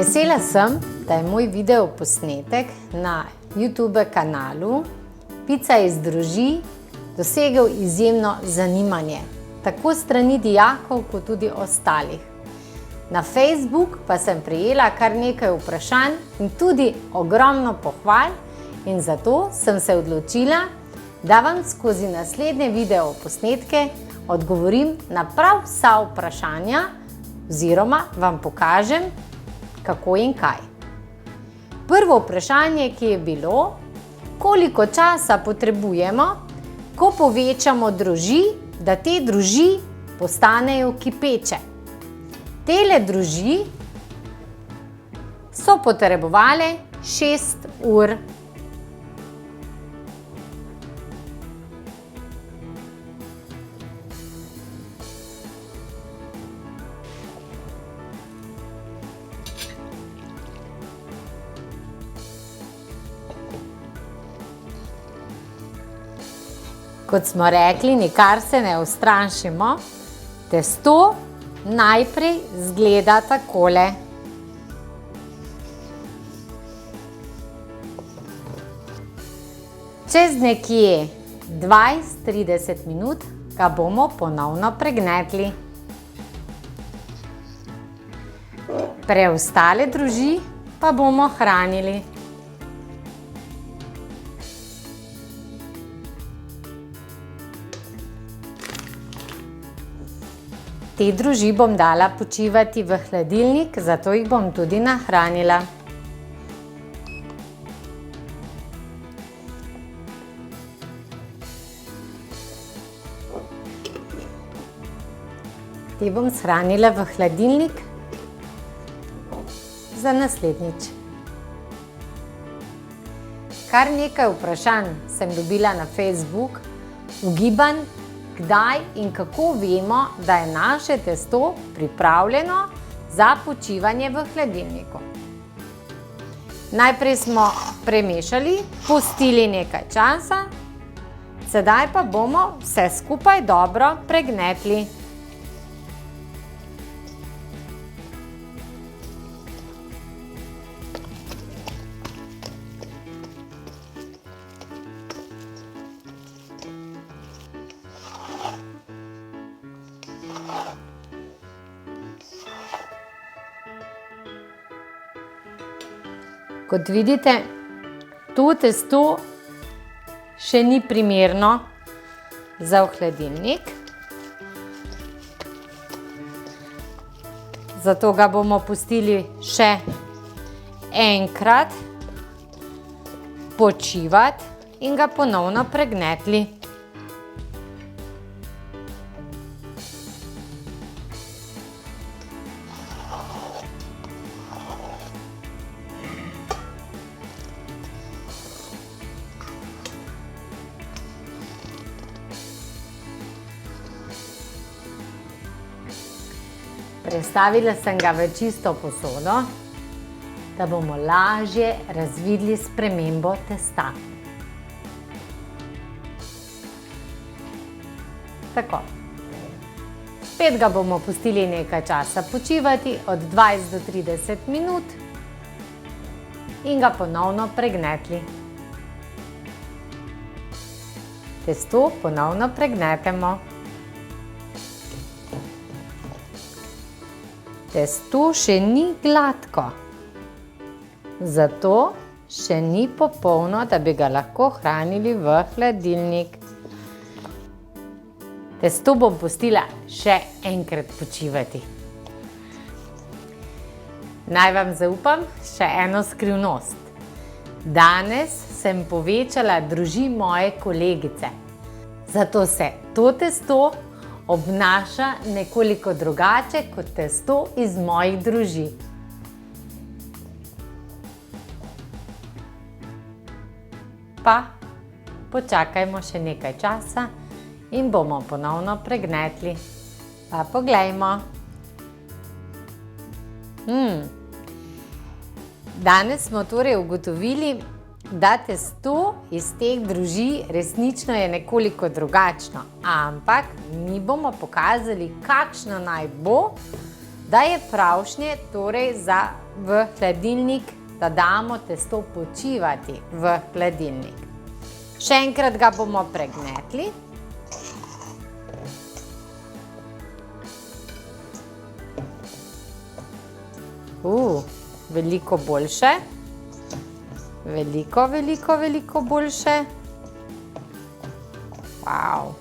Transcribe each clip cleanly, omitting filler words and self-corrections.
Vesela sem, da je moj video posnetek na YouTube kanalu Pica iz Droži dosegel izjemno zanimanje, tako strani dijakov kot tudi ostalih. Na Facebook pa sem prejela kar nekaj vprašanj in tudi ogromno pohval in zato sem se odločila, da vam skozi naslednje video posnetke odgovorim na prav vsa vprašanja oziroma vam pokažem, kako in kaj. Prvo vprašanje, ki je bilo, koliko časa potrebujemo, ko povečamo droži, da te droži postanejo kipeče. Tele droži so potrebovale 6 ur. Kot smo rekli, nikar se ne ustrašimo. Testo najprej izgleda takole. Čez nekje 20-30 minut ga bomo ponovno pregnetli. Preostale droži pa bomo hranili. Te droži bom dala počivati v hladilnik, zato jih bom tudi nahranila. Te bom shranila v hladilnik za naslednjič. Kar nekaj vprašanj sem dobila na Facebook, ugibanj, kdaj in kako vemo, da je naše testo pripravljeno za počivanje v hladilniku. Najprej smo premešali, pustili nekaj časa, sedaj pa bomo vse skupaj dobro pregnetli. Kot vidite, to testo še ni primerno za v hladilnik. Zato ga bomo pustili še enkrat počivati in ga ponovno pregnetli. Prestavila sem ga v čisto posodo, da bomo lažje razvideli spremembo testa. Tako. Spet ga bomo pustili nekaj časa počivati, od 20 do 30 minut in ga ponovno pregnetli. Testo ponovno pregnetemo. Testo še ni gladko, zato še ni popolno, da bi ga lahko hranili v hladilnik. Testo bom pustila še enkrat počivati. Naj vam zaupam še eno skrivnost. Danes sem povečala droži moje kolegice, zato se to testo obnaša nekoliko drugače kot testo iz mojih droži. Pa počakajmo še nekaj časa in bomo ponovno pregnetli. Pa poglejmo. Danes smo torej ugotovili, da testo iz teh droži resnično je nekoliko drugačno, ampak mi bomo pokazali, kakšno naj bo da je pravšnje torej v hladilnik, da damo testo počivati v hladilnik. Še enkrat ga bomo pregnetli. Veliko boljše. Veliko boljše. Wow.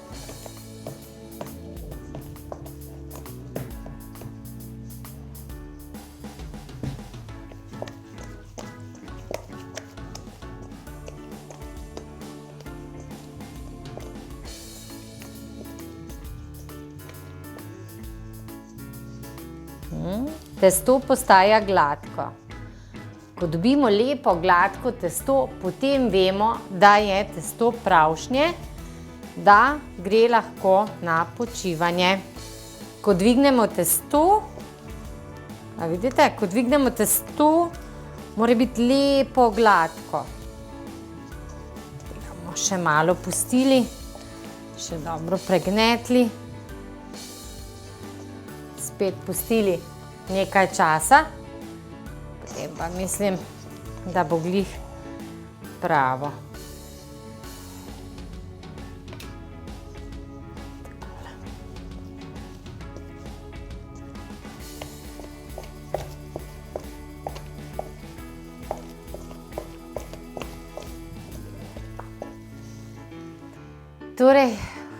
Testo postaja gladko. Ko dobimo lepo gladko testo, potem vemo, da je testo pravšnje, da gre lahko na počivanje. Ko dvignemo testo, vidite, ko dvignemo testo, mora biti lepo gladko. Bomo še malo pustili, še dobro pregnetli. Spet pustili nekaj časa, potem pa mislim, da bo glih pravo. Torej,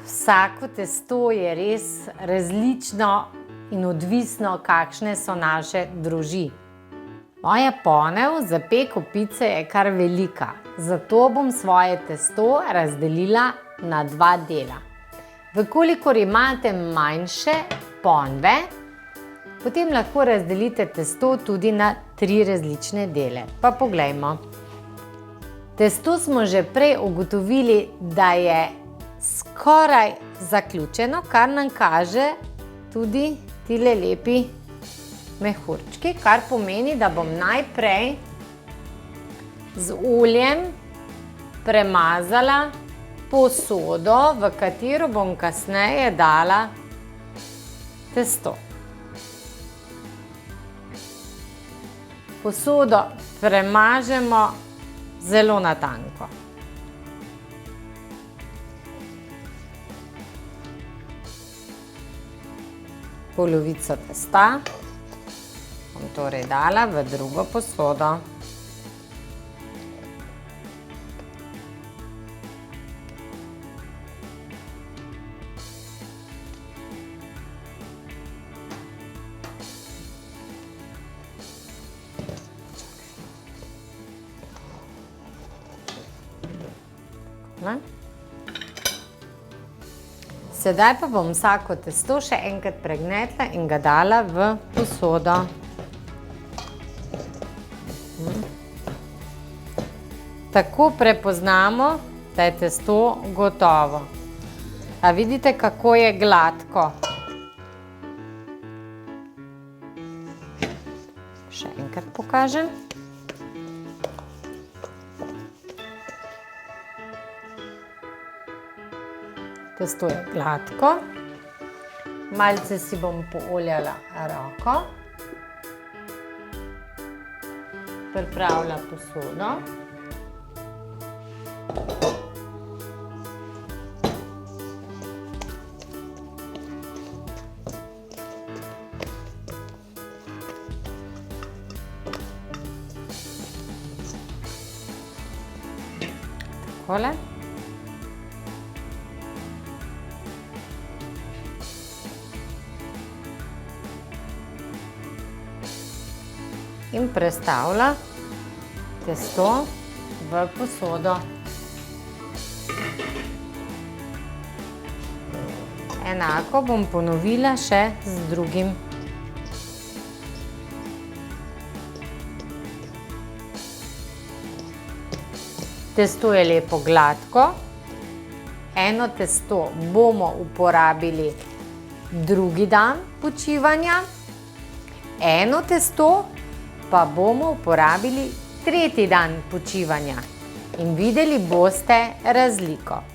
vsako testo je res različno in odvisno, kakšne so naše droži. Moja ponev za peko pice je kar velika, zato bom svoje testo razdelila na 2 dela. Vkolikor imate manjše ponve, potem lahko razdelite testo tudi na 3 različne dele. Pa poglejmo. Testo smo že prej ugotovili, da je skoraj zaključeno, kar nam kaže tudi tile lepi mehurčki, kar pomeni, da bom najprej z oljem premazala posodo, v katero bom kasneje dala testo. Posodo premažemo zelo na tanko. Polovico testa bom torej dala v drugo posodo. Sedaj pa bom vsako testo še enkrat pregnetla in ga dala v posodo. Tako prepoznamo, da je testo gotovo. A vidite, kako je gladko? Še enkrat pokažem. Testo je gladko. Malce si bom pooljala roko. Pripravila posodo. Takole. In prestavila testo v posodo. Enako bom ponovila še z drugim. Testo je lepo gladko. Eno testo bomo uporabili drugi dan počivanja. Eno testo pa bomo uporabili tretji dan počivanja in videli boste razliko.